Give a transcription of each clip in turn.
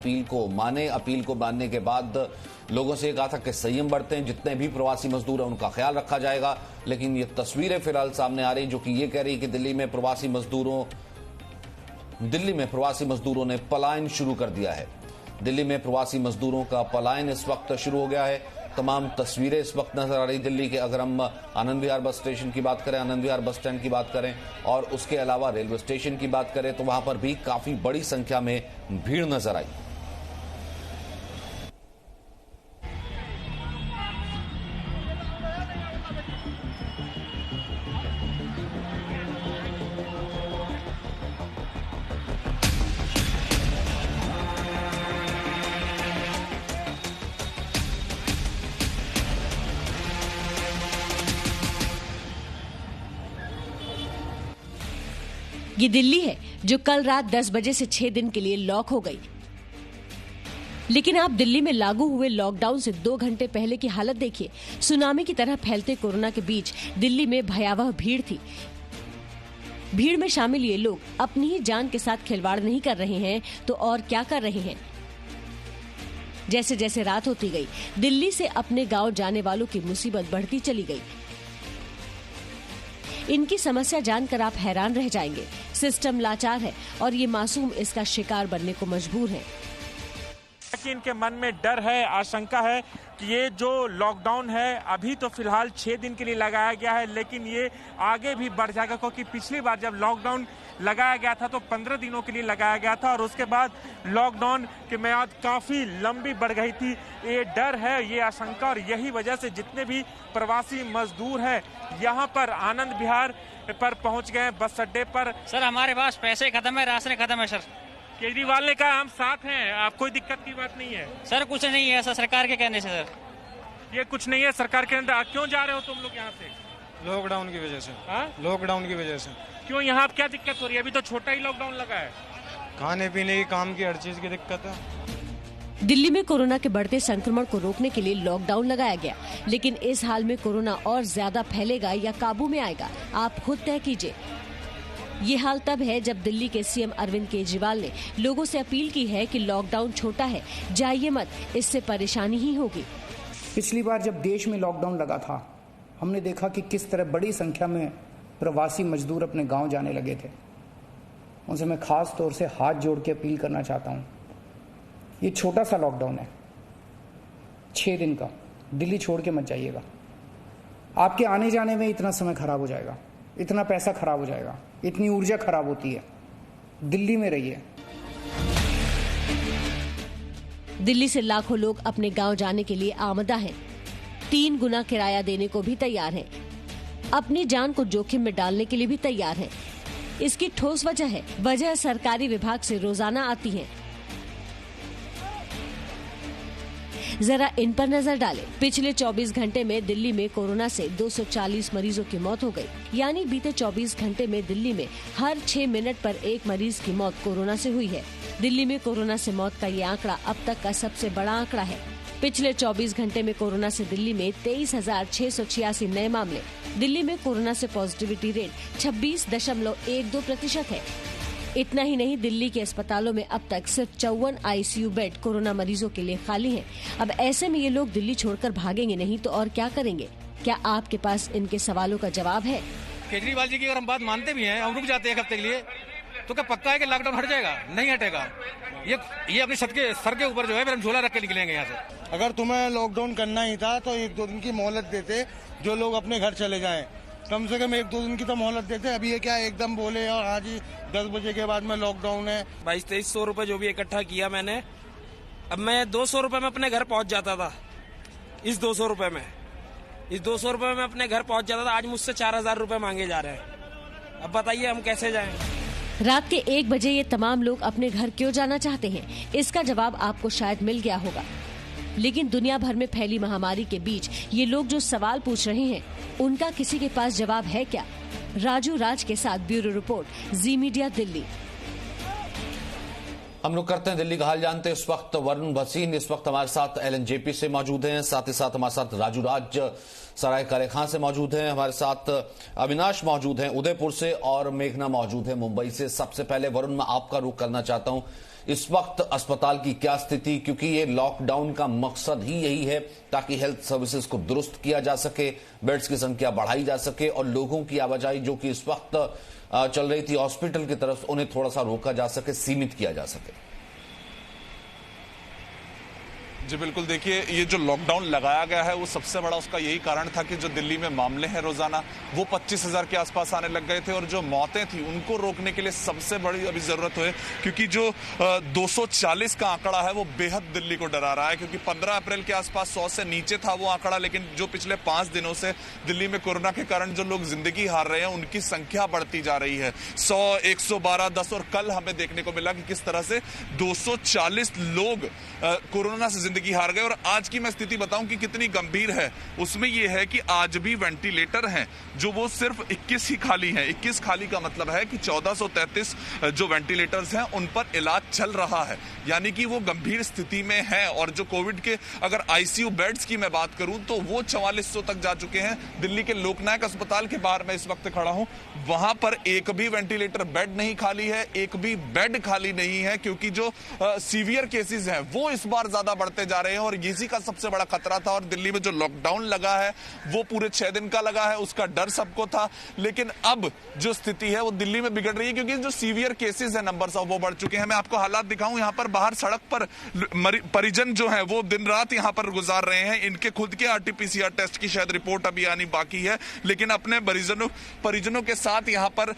Appeal को माने। Appeal को मानने के बाद लोगों से कहा था कि संयम बरतें, जितने भी प्रवासी मजदूर हैं उनका ख्याल रखा जाएगा। लेकिन ये तस्वीरें फिलहाल सामने आ रही जो कि ये कह रही कि दिल्ली में प्रवासी मजदूरों ने पलायन शुरू कर दिया है। दिल्ली में प्रवासी मजदूरों का पलायन इस वक्त शुरू हो गया है। तमाम तस्वीरें इस वक्त नजर आ रही दिल्ली के। अगर हम आनंद विहार बस स्टेशन की बात करें, आनंद विहार बस स्टैंड की बात करें और उसके अलावा रेलवे स्टेशन की बात करें तो वहां पर भी काफी बड़ी संख्या में भीड़ नजर आई। ये दिल्ली है जो कल रात 10 बजे से 6 दिन के लिए लॉक हो गई। लेकिन आप दिल्ली में लागू हुए लॉकडाउन से 2 घंटे पहले की हालत देखिए। सुनामी की तरह फैलते कोरोना के बीच दिल्ली में भयावह भीड़ थी। भीड़ में शामिल ये लोग अपनी ही जान के साथ खिलवाड़ नहीं कर रहे हैं तो और क्या कर रहे हैं। जैसे जैसे रात होती गई, दिल्ली से अपने गांव जाने वालों की मुसीबत बढ़ती चली गई। इनकी समस्या जानकर आप हैरान रह जाएंगे। सिस्टम लाचार है और ये मासूम इसका शिकार बनने को मजबूर है। कि इनके मन में डर है, आशंका है कि ये जो लॉकडाउन है अभी तो फिलहाल 6 दिन के लिए लगाया गया है, लेकिन ये आगे भी बढ़ जाएगा क्योंकि पिछली बार जब लॉकडाउन लगाया गया था तो 15 दिनों के लिए लगाया गया था और उसके बाद लॉकडाउन की मियाद काफी लंबी बढ़ गई थी। ये डर है, ये आशंका और यही वजह से जितने भी प्रवासी मजदूर हैं यहाँ पर आनंद विहार पर पहुंच गए बस अड्डे पर। सर हमारे पास पैसे खत्म है, राशन खत्म है सर। केजरीवाल ने कहा हम साथ हैं, आप कोई दिक्कत की बात नहीं है। सर कुछ नहीं है ऐसा सरकार के कहने से सर। ये कुछ नहीं है सरकार के अंदर। क्यों जा रहे हो तुम लोग यहाँ से? लॉकडाउन की वजह से। लॉकडाउन की वजह से। क्यों यहाँ क्या दिक्कत हो रही है? अभी तो छोटा ही लॉकडाउन लगा है। खाने पीने की, काम की, हर चीज की दिक्कत है। दिल्ली में कोरोना के बढ़ते संक्रमण को रोकने के लिए लॉकडाउन लगाया गया, लेकिन इस हाल में कोरोना और ज्यादा फैलेगा या काबू में आएगा, आप खुद तय कीजिए। ये हाल तब है जब दिल्ली के सीएम अरविंद केजरीवाल ने लोगों से अपील की है कि लॉकडाउन छोटा है, जाइए मत, इससे परेशानी ही होगी। पिछली बार जब देश में लॉकडाउन लगा था, हमने देखा कि किस तरह बड़ी संख्या में प्रवासी मजदूर अपने गांव जाने लगे थे। उनसे मैं खास तौर से हाथ जोड़ के अपील करना चाहता हूं। ये छोटा सा लॉकडाउन है, 6 दिन का। दिल्ली छोड़ के मत जाइएगा। आपके आने जाने में इतना समय खराब हो जाएगा, इतना पैसा खराब हो जाएगा, इतनी ऊर्जा खराब होती है। दिल्ली में रहिए। दिल्ली से लाखों लोग अपने गांव जाने के लिए आमदा हैं। 3 गुना किराया देने को भी तैयार हैं। अपनी जान को जोखिम में डालने के लिए भी तैयार हैं। इसकी ठोस वजह सरकारी विभाग से रोजाना आती है। जरा इन पर नजर डालें। पिछले 24 घंटे में दिल्ली में कोरोना से 240 मरीजों की मौत हो गई। यानी बीते 24 घंटे में दिल्ली में हर 6 मिनट पर एक मरीज की मौत कोरोना से हुई है। दिल्ली में कोरोना से मौत का ये आंकड़ा अब तक का सबसे बड़ा आंकड़ा है। पिछले 24 घंटे में कोरोना से दिल्ली में 23,686 नए मामले। दिल्ली में कोरोना से पॉजिटिविटी रेट 26.12% है। इतना ही नहीं, दिल्ली के अस्पतालों में अब तक सिर्फ 54 आईसीयू बेड कोरोना मरीजों के लिए खाली हैं। अब ऐसे में ये लोग दिल्ली छोड़कर भागेंगे नहीं तो और क्या करेंगे? क्या आपके पास इनके सवालों का जवाब है? केजरीवाल जी की अगर हम बात मानते भी हैं, हम रुक जाते हैं 1 हफ्ते के लिए, तो क्या पक्का है कि लॉकडाउन हट जाएगा? नहीं हटेगा। ये अपने सर के ऊपर जो है फिर हम झोला रख के निकलेंगे यहाँ से। अगर तुम्हें लॉकडाउन करना ही था तो 1-2 दिन की मोहलत देते, जो लोग अपने घर चले जाएं। कम से कम 1-2 दिन की तो मोहलत देते। अभी ये क्या एकदम बोले और आज ही 10 बजे के बाद में लॉकडाउन है। 2200-2300 रुपए जो भी इकट्ठा किया मैंने, अब मैं 200 रुपए में अपने घर पहुंच जाता था। इस 200 रुपए में अपने घर पहुंच जाता था। आज मुझसे 4000 रुपए मांगे जा रहे हैं। अब बताइए हम कैसे जाएं? रात के 1 बजे ये तमाम लोग अपने घर क्यों जाना चाहते हैं? इसका जवाब आपको शायद मिल गया होगा। लेकिन दुनिया भर में फैली महामारी के बीच ये लोग जो सवाल पूछ रहे हैं, उनका किसी के पास जवाब है क्या? राजू राज के साथ ब्यूरो रिपोर्ट, जी मीडिया, दिल्ली। हम लोग करते हैं दिल्ली का हाल जानते हैं। इस वक्त वरुण भसीन इस वक्त हमारे साथ एलएनजेपी से मौजूद हैं, साथ ही साथ हमारे साथ राजू राज सराय काले खां से मौजूद हैं, हमारे साथ अविनाश मौजूद हैं उदयपुर से और मेघना मौजूद है मुंबई से। सबसे पहले वरुण, मैं आपका रुख करना चाहता हूं इस वक्त अस्पताल की क्या स्थिति, क्योंकि ये लॉकडाउन का मकसद ही यही है ताकि हेल्थ सर्विसेज को दुरुस्त किया जा सके, बेड्स की संख्या बढ़ाई जा सके और लोगों की आवाजाही जो कि इस वक्त चल रही थी हॉस्पिटल की तरफ, उन्हें थोड़ा सा रोका जा सके, सीमित किया जा सके। जी बिल्कुल, देखिए ये जो लॉकडाउन लगाया गया है वो सबसे बड़ा उसका यही कारण था कि जो दिल्ली में मामले हैं रोजाना वो 25,000 के आसपास आने लग गए थे और जो मौतें थी उनको रोकने के लिए सबसे बड़ी अभी जरूरत है, क्योंकि जो 240 का आंकड़ा है वो बेहद दिल्ली को डरा रहा है, क्योंकि 15 अप्रैल के आसपास 100 से नीचे था वो आंकड़ा, लेकिन जो पिछले 5 दिनों से दिल्ली में कोरोना के कारण जो लोग जिंदगी हार रहे हैं उनकी संख्या बढ़ती जा रही है। 100, 112, 10 और कल हमें देखने को मिला कि किस तरह से 240 लोग कोरोना से जिंदगी हार गए। और आज की मैं स्थिति बताऊं कि कितनी गंभीर है, उसमें यह है कि आज भी वेंटिलेटर हैं जो वो सिर्फ 21 ही खाली हैं। 21 खाली का मतलब है कि 1433 जो वेंटिलेटर्स हैं उन पर इलाज चल रहा है, यानी कि वो गंभीर स्थिति में है। और जो कोविड के अगर आईसीयू बेड्स की मैं बात करूं तो वो 4400 तक जा चुके हैं। दिल्ली के लोकनायक अस्पताल के बाहर मैं इस वक्त खड़ा हूं, वहां पर एक भी वेंटिलेटर बेड नहीं खाली है, एक भी बेड खाली नहीं है, क्योंकि जो सीवियर केसेस हैं वो इस बार ज्यादा बढ़ते जा रहे हैं और इसी का सबसे बड़ा खतरा था। और दिल्ली में जो लॉकडाउन लगा है वो पूरे 6 दिन का लगा है, उसका डर सबको था, लेकिन अब जो स्थिति है वो दिल्ली में बिगड़ रही है, क्योंकि जो सीवियर केसेस है नंबर वो बढ़ चुके हैं। मैं आपको हालात दिखाऊं, यहाँ पर बाहर सड़क पर परिजन जो है वो दिन रात यहाँ पर गुजार रहे हैं। इनके खुद के RT-PCR टेस्ट की शायद रिपोर्ट अभी आनी बाकी है, लेकिन अपने परिजनों के साथ यहाँ पर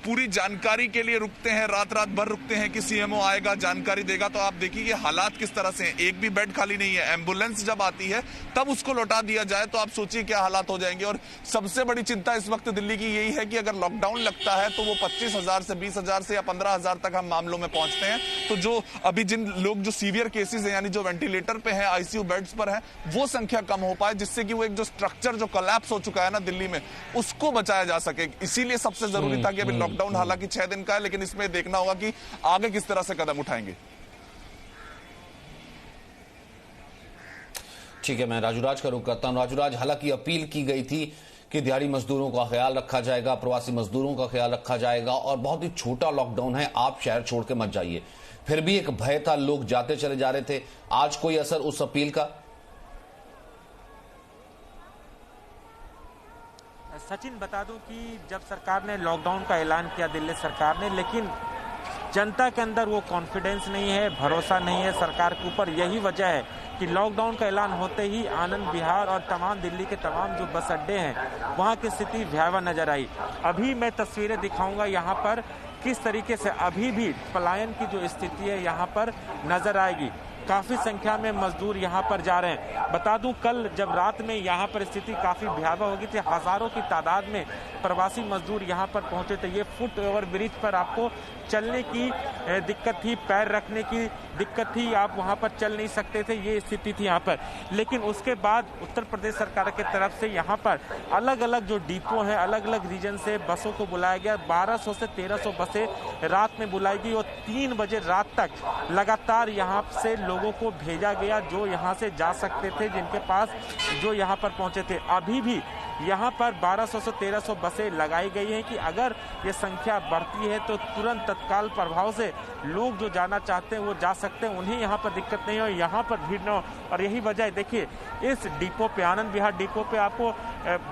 पूरी जानकारी के लिए रुकते हैं, रात भर रुकते हैं कि सीएमओ आएगा, जानकारी देगा। तो आप देखिए ये हालात किस तरह से हैं, एक भी बेड खाली नहीं है। एम्बुलेंस जब आती है तब उसको लौटा दिया जाए तो आप सोचिए क्या हालात हो जाएंगे। और सबसे बड़ी चिंता इस वक्त दिल्ली की यही है कि अगर लॉकडाउन लगता है तो वो 25,000 से 20,000 से या 15,000 तक हम मामलों में पहुंचते हैं। तो जो अभी जिन लोग जो सीवियर केसेस है, यानी जो वेंटिलेटर पे है, आईसीयू बेड्स पर है, वो संख्या कम हो पाए, जिससे कि वो एक जो स्ट्रक्चर जो कोलैप्स हो चुका है ना दिल्ली में, उसको बचाया जा सके। इसीलिए सबसे जरूरी था कि अभी लॉकडाउन हालांकि 6 दिन का है, लेकिन इसमें देखना होगा कि आगे किस तरह से कदम उठाएंगे। ठीक है, मैं राजूराज का रुख करता हूं। राजूराज, हालांकि अपील की गई थी कि दिहाड़ी मजदूरों का ख्याल रखा जाएगा, प्रवासी मजदूरों का ख्याल रखा जाएगा और बहुत ही छोटा लॉकडाउन है, आप शहर छोड़ के मत जाइए, फिर भी एक भय था, लोग जाते चले जा रहे थे। आज कोई असर उस अपील का? सचिन, बता दूं कि जब सरकार ने लॉकडाउन का ऐलान किया दिल्ली सरकार ने, लेकिन जनता के अंदर वो कॉन्फिडेंस नहीं है, भरोसा नहीं है सरकार के ऊपर। यही वजह है कि लॉकडाउन का ऐलान होते ही आनंद विहार और तमाम दिल्ली के तमाम जो बस अड्डे हैं वहाँ की स्थिति भयावह नजर आई। अभी मैं तस्वीरें दिखाऊंगा यहाँ पर किस तरीके से अभी भी पलायन की जो स्थिति है यहाँ पर नजर आएगी। काफी संख्या में मजदूर यहाँ पर जा रहे हैं। बता दूं कल जब रात में यहाँ पर स्थिति काफी भयावह हो गई थी, हजारों की तादाद में प्रवासी मजदूर यहाँ पर पहुंचे थे। ये फुट ओवर ब्रिज पर आपको चलने की दिक्कत थी, पैर रखने की दिक्कत थी, आप वहाँ पर चल नहीं सकते थे, ये स्थिति थी यहाँ पर। लेकिन उसके बाद उत्तर प्रदेश सरकार की तरफ से यहाँ पर अलग अलग जो डिपो हैं, अलग अलग रीजन से बसों को बुलाया गया। 1200 से 1300 बसें रात में बुलाई गई और 3 बजे रात तक लगातार यहाँ से लोगों को भेजा गया जो यहाँ से जा सकते थे, जिनके पास जो यहाँ पर पहुँचे थे। अभी भी यहाँ पर 1200 से 1300 बसें लगाई गई हैं कि अगर ये संख्या बढ़ती है तो तुरंत तत्काल प्रभाव से लोग जो जाना चाहते हैं वो जा सकते हैं, उन्हें यहाँ पर दिक्कत नहीं हो, यहाँ पर भीड़ न हो। और यही वजह है, देखिए इस डिपो पे, आनंद विहार डिपो पे आपको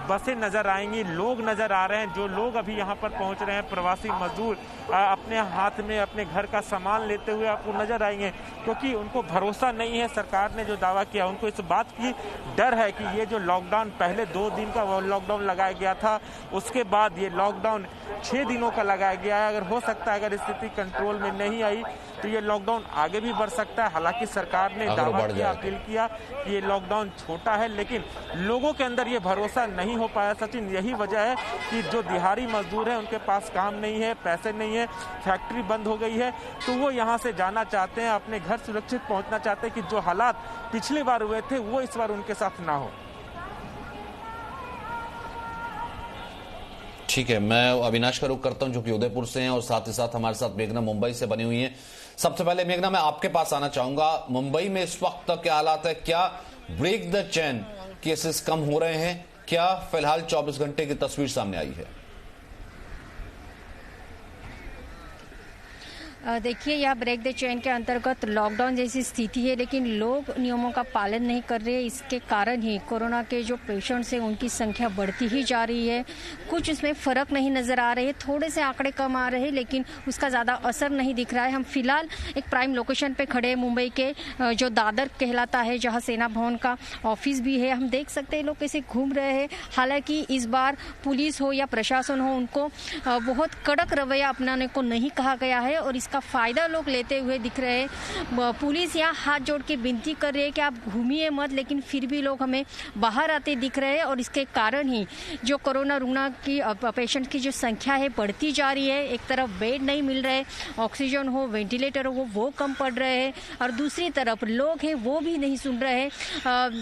बसें नजर आएंगी, लोग नजर आ रहे हैं। जो लोग अभी यहाँ पर पहुँच रहे हैं, प्रवासी मजदूर अपने हाथ में अपने घर का सामान लेते हुए आपको नजर आएंगे, क्योंकि उनको भरोसा नहीं है। सरकार ने जो दावा किया, उनको इस बात की डर है कि ये जो लॉकडाउन पहले 2 दिन का लॉकडाउन लगाया गया था, उसके बाद ये लॉकडाउन 6 दिनों का लगाया गया है। अगर हो सकता है, अगर स्थिति कंट्रोल में नहीं आई तो ये लॉकडाउन आगे भी बढ़ सकता है। हालांकि सरकार ने दावा किया, अपील किया कि ये लॉकडाउन छोटा है, लेकिन लोगों के अंदर ये भरोसा नहीं हो पाया। सचिन, यही वजह है कि जो दिहाड़ी मजदूर हैं उनके पास काम नहीं है, पैसे नहीं है, फैक्ट्री बंद हो गई है, तो वो यहाँ से जाना चाहते हैं, अपने घर सुरक्षित पहुँचना चाहते हैं कि जो हालात पिछली बार हुए थे वो इस बार उनके साथ ना हो। ठीक है, मैं अविनाश का रुख करता हूं जो कि उदयपुर से हैं और साथ ही साथ हमारे साथ मेघना मुंबई से बनी हुई हैं। सबसे पहले मेघना, मैं आपके पास आना चाहूंगा, मुंबई में इस वक्त क्या हालात है? क्या ब्रेक द चेन केसेस कम हो रहे हैं? क्या फिलहाल 24 घंटे की तस्वीर सामने आई है? देखिए, यह ब्रेक द चेन के अंतर्गत लॉकडाउन जैसी स्थिति है, लेकिन लोग नियमों का पालन नहीं कर रहे। इसके कारण ही कोरोना के जो पेशेंट्स हैं उनकी संख्या बढ़ती ही जा रही है। कुछ इसमें फ़र्क नहीं नज़र आ रहे हैं, थोड़े से आंकड़े कम आ रहे हैं, लेकिन उसका ज़्यादा असर नहीं दिख रहा है। हम फिलहाल एक प्राइम लोकेशन पे खड़े हैं, मुंबई के जो दादर कहलाता है, जहाँ सेना भवन का ऑफिस भी है। हम देख सकते हैं लोग कैसे घूम रहे हैं। हालांकि इस बार पुलिस हो या प्रशासन हो, उनको बहुत कड़क रवैया अपनाने को नहीं कहा गया है और इसका फायदा लोग लेते हुए दिख रहे हैं। पुलिस यहाँ हाथ जोड़ के विनती कर रही है कि आप घूमिए मत, लेकिन फिर भी लोग हमें बाहर आते दिख रहे हैं और इसके कारण ही जो कोरोना रुग्ण की पेशेंट की जो संख्या है बढ़ती जा रही है। एक तरफ बेड नहीं मिल रहे, ऑक्सीजन हो, वेंटिलेटर हो, वो कम पड़ रहे हैं, और दूसरी तरफ लोग हैं वो भी नहीं सुन रहे हैं।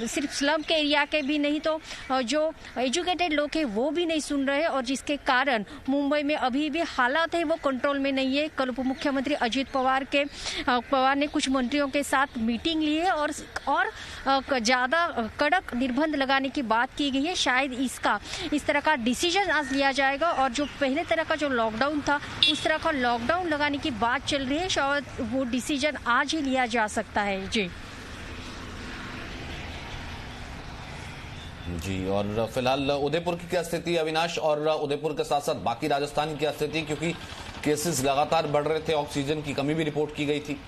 सिर्फ स्लम के एरिया के भी नहीं तो जो एजुकेटेड लोग हैं वो भी नहीं सुन रहे, और जिसके कारण मुंबई में अभी भी हालात है वो कंट्रोल में नहीं है। कल उप मुख्यमंत्री अजित पवार ने कुछ मंत्रियों के साथ मीटिंग ली है और ज़्यादा कड़क निर्बंध लगाने की बात की गई है। शायद इस तरह का डिसीजन आज लिया जाएगा, और जो पहले तरह का जो लॉकडाउन था उस तरह का लॉकडाउन लगाने की बात चल रही है। शायद वो डिसीजन आज ही लिया जा सकता है। जी, और फिलहाल उदयपुर की क्या स्थिति अविनाश, और उदयपुर के साथ साथ बाकी राजस्थान की क्या स्थिति, क्योंकि केसेस लगातार बढ़ रहे थे, ऑक्सीजन की कमी भी रिपोर्ट की गई थी।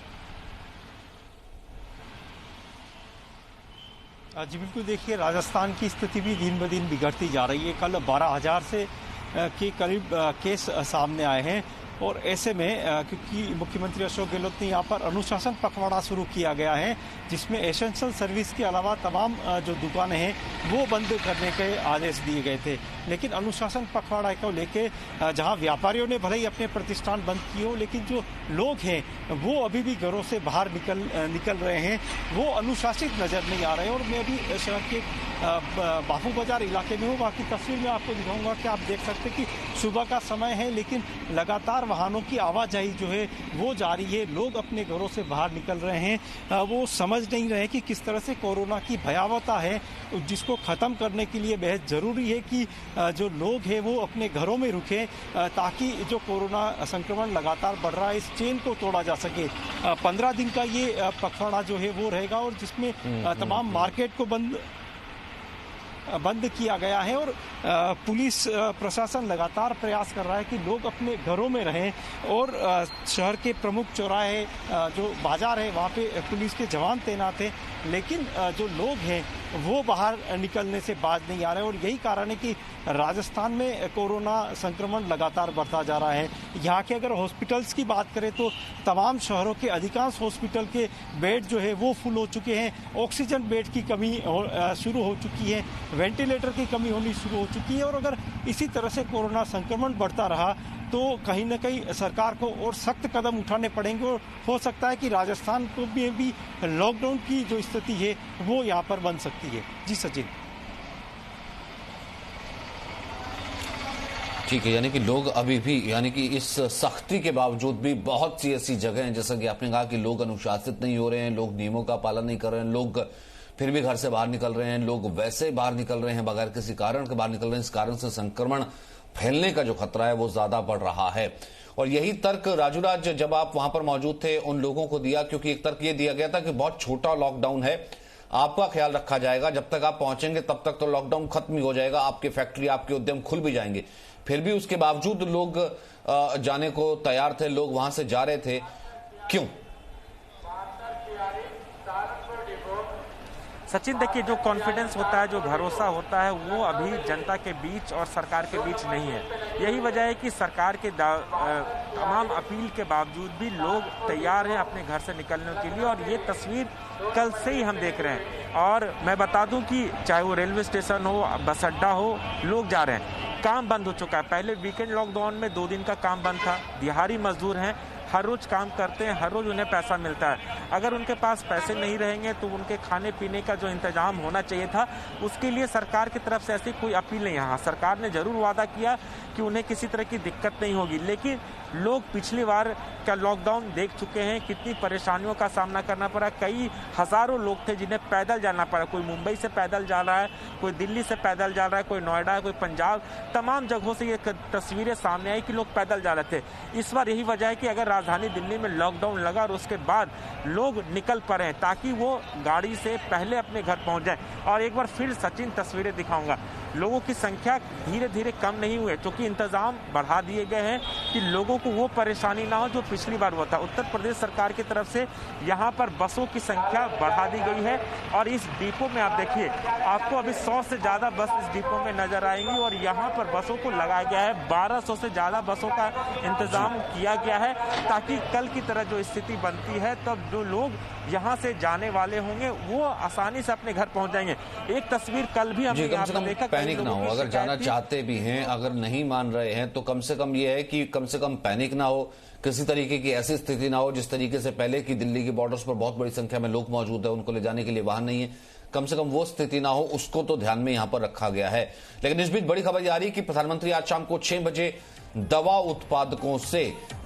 जी बिल्कुल, देखिए राजस्थान की स्थिति भी दिन ब दिन बिगड़ती जा रही है। कल 12,000 से के करीब केस सामने आए हैं, और ऐसे में क्योंकि मुख्यमंत्री अशोक गहलोत ने यहाँ पर अनुशासन पखवाड़ा शुरू किया गया है, जिसमें एसेंशियल सर्विस के अलावा तमाम जो दुकानें हैं वो बंद करने के आदेश दिए गए थे। लेकिन अनुशासन पखवाड़ा को लेके जहाँ व्यापारियों ने भले ही अपने प्रतिष्ठान बंद किए हो, लेकिन जो लोग हैं वो अभी भी घरों से बाहर निकल रहे हैं, वो अनुशासित नज़र नहीं आ रहे हैं। और मैं अभी शहर के बापू बाजार इलाके में हूँ, वहाँ की तस्वीर में आपको दिखाऊंगा कि आप देख सकते हैं कि सुबह का समय है, लेकिन लगातार वाहनों की आवाजाही जो है वो जारी है। लोग अपने घरों से बाहर निकल रहे हैं, वो समझ नहीं रहे कि किस तरह से कोरोना की भयावहता है, जिसको ख़त्म करने के लिए बेहद ज़रूरी है कि जो लोग हैं वो अपने घरों में रुकें, ताकि जो कोरोना संक्रमण लगातार बढ़ रहा है इस चेन को तोड़ा जा सके। 15 दिन का ये पखवाड़ा जो है वो रहेगा, और जिसमें तमाम मार्केट को बंद किया गया है, और पुलिस प्रशासन लगातार प्रयास कर रहा है कि लोग अपने घरों में रहें, और शहर के प्रमुख चौराहे जो बाजार है वहाँ पे पुलिस के जवान तैनात हैं, लेकिन जो लोग हैं वो बाहर निकलने से बाज नहीं आ रहे। और यही कारण है कि राजस्थान में कोरोना संक्रमण लगातार बढ़ता जा रहा है। यहाँ के अगर हॉस्पिटल्स की बात करें तो तमाम शहरों के अधिकांश हॉस्पिटल के बेड जो है वो फुल हो चुके हैं, ऑक्सीजन बेड की कमी शुरू हो चुकी है, वेंटिलेटर की कमी होनी शुरू हो चुकी है। और अगर इसी तरह से कोरोना संक्रमण बढ़ता रहा तो कहीं न कहीं सरकार को और सख्त कदम उठाने पड़ेंगे, और हो सकता है कि राजस्थान को भी लॉकडाउन की जो स्थिति है वो यहाँ पर बन सकती है। जी सचिन। ठीक है, यानी कि लोग अभी भी, यानी कि इस सख्ती के बावजूद भी बहुत सी ऐसी जगह हैं, जैसा कि आपने कहा, कि लोग अनुशासित नहीं हो रहे हैं, लोग नियमों का पालन नहीं कर रहे हैं, लोग फिर भी घर से बाहर निकल रहे हैं, लोग वैसे बाहर निकल रहे हैं, बगैर किसी कारण के बाहर निकल रहे हैं। इस कारण से संक्रमण फैलने का जो खतरा है वो ज्यादा बढ़ रहा है। और यही तर्क राजूराज जब आप वहां पर मौजूद थे उन लोगों को दिया, क्योंकि एक तर्क ये दिया गया था कि बहुत छोटा लॉकडाउन है, आपका ख्याल रखा जाएगा, जब तक आप पहुंचेंगे तब तक तो लॉकडाउन खत्म ही हो जाएगा, आपकी फैक्ट्री, आपके उद्यम खुल भी जाएंगे। फिर भी उसके बावजूद लोग जाने को तैयार थे, लोग वहां से जा रहे थे, क्यों? सचिन, देखिए, जो कॉन्फिडेंस होता है, जो भरोसा होता है, वो अभी जनता के बीच और सरकार के बीच नहीं है। यही वजह है कि सरकार के तमाम अपील के बावजूद भी लोग तैयार हैं अपने घर से निकलने के लिए, और ये तस्वीर कल से ही हम देख रहे हैं। और मैं बता दूं कि चाहे वो रेलवे स्टेशन हो, बस अड्डा हो, लोग जा रहे हैं। काम बंद हो चुका है। पहले वीकेंड लॉकडाउन में 2 दिन का काम बंद था। दिहाड़ी मजदूर हैं, हर रोज काम करते हैं, हर रोज उन्हें पैसा मिलता है। अगर उनके पास पैसे नहीं रहेंगे तो उनके खाने पीने का जो इंतजाम होना चाहिए था, उसके लिए सरकार की तरफ से ऐसी कोई अपील नहीं है। हाँ, सरकार ने जरूर वादा किया कि उन्हें किसी तरह की दिक्कत नहीं होगी, लेकिन लोग पिछली बार का लॉकडाउन देख चुके हैं, कितनी परेशानियों का सामना करना पड़ा। कई हजारों लोग थे जिन्हें पैदल जाना पड़ा। कोई मुंबई से पैदल जा रहा है, कोई दिल्ली से पैदल जा रहा है, कोई नोएडा, कोई पंजाब, तमाम जगहों से ये तस्वीरें सामने आई कि लोग पैदल जा रहे थे। इस बार यही वजह है कि अगर राजधानी दिल्ली में लॉकडाउन लगा और उसके बाद लोग निकल पड़े हैं ताकि वो गाड़ी से पहले अपने घर पहुंच जाए। और एक बार फिर सचिन तस्वीरें दिखाऊंगा, लोगों की संख्या धीरे धीरे कम नहीं हुई, क्योंकि इंतजाम बढ़ा दिए गए हैं कि लोगों को वो परेशानी ना हो जो पिछली बार हुआ था। उत्तर प्रदेश सरकार की तरफ से यहाँ पर बसों की संख्या बढ़ा दी गई है और इस डिपो में आप देखिए, आपको अभी 100 से ज्यादा बस इस डिपो में नजर आएंगी और यहाँ पर बसों को लगाया गया है। 1200 से ज्यादा बसों का इंतजाम किया गया है ताकि कल की तरह जो स्थिति बनती है तब जो लोग यहाँ से जाने वाले होंगे वो आसानी से अपने घर पहुंच जाएंगे। एक तस्वीर कल भी हमने यहाँ पर देखा, पैनिक ना हो, अगर जाना चाहते भी हैं, अगर नहीं मान रहे हैं तो कम से कम ये है कि कम से कम पैनिक ना हो, किसी तरीके की ऐसी स्थिति ना हो जिस तरीके से पहले की दिल्ली के बॉर्डर्स पर बहुत बड़ी संख्या में लोग मौजूद है, उनको ले जाने के लिए वाहन नहीं है, कम से कम वो स्थिति ना हो, उसको तो ध्यान में यहां पर रखा गया है। लेकिन इस बीच बड़ी खबर आ रही है कि प्रधानमंत्री आज शाम को 6 बजे दवा उत्पादकों से,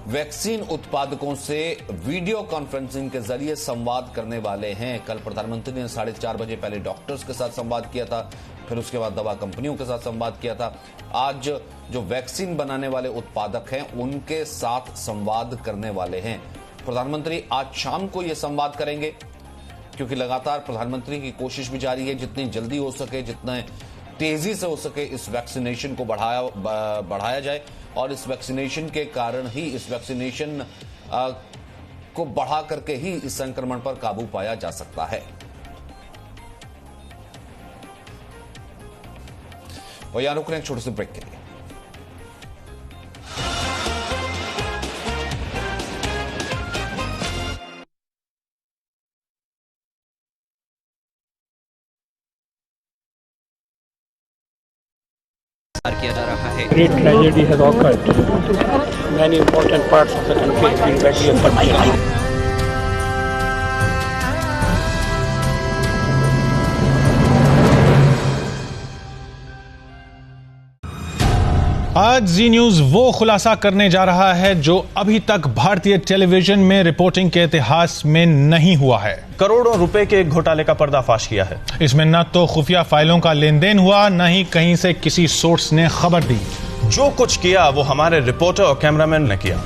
वैक्सीन उत्पादकों से वीडियो कॉन्फ्रेंसिंग के जरिए संवाद करने वाले हैं। कल प्रधानमंत्री ने 4:30 बजे पहले डॉक्टर्स के साथ संवाद किया था, फिर उसके बाद दवा कंपनियों के साथ संवाद किया था। आज जो वैक्सीन बनाने वाले उत्पादक हैं उनके साथ संवाद करने वाले हैं। प्रधानमंत्री आज शाम को यह संवाद करेंगे क्योंकि लगातार प्रधानमंत्री की कोशिश भी जारी है, जितनी जल्दी हो सके, जितने तेजी से हो सके इस वैक्सीनेशन को बढ़ाया जाए और इस वैक्सीनेशन के कारण ही, इस वैक्सीनेशन को बढ़ा करके ही इस संक्रमण पर काबू पाया जा सकता है। और यहां रुक रहे हैं छोटे से ब्रेक के लिए। किया जा रहा है। Great tragedy has occurred. Many important parts of the country have been badly affected. आज जी न्यूज वो खुलासा करने जा रहा है जो अभी तक भारतीय टेलीविजन में रिपोर्टिंग के इतिहास में नहीं हुआ है। करोड़ों रुपए के घोटाले का पर्दाफाश किया है। इसमें न तो खुफिया फाइलों का लेन देन हुआ, न ही कहीं से किसी सोर्स ने खबर दी। जो कुछ किया वो हमारे रिपोर्टर और कैमरामैन ने किया।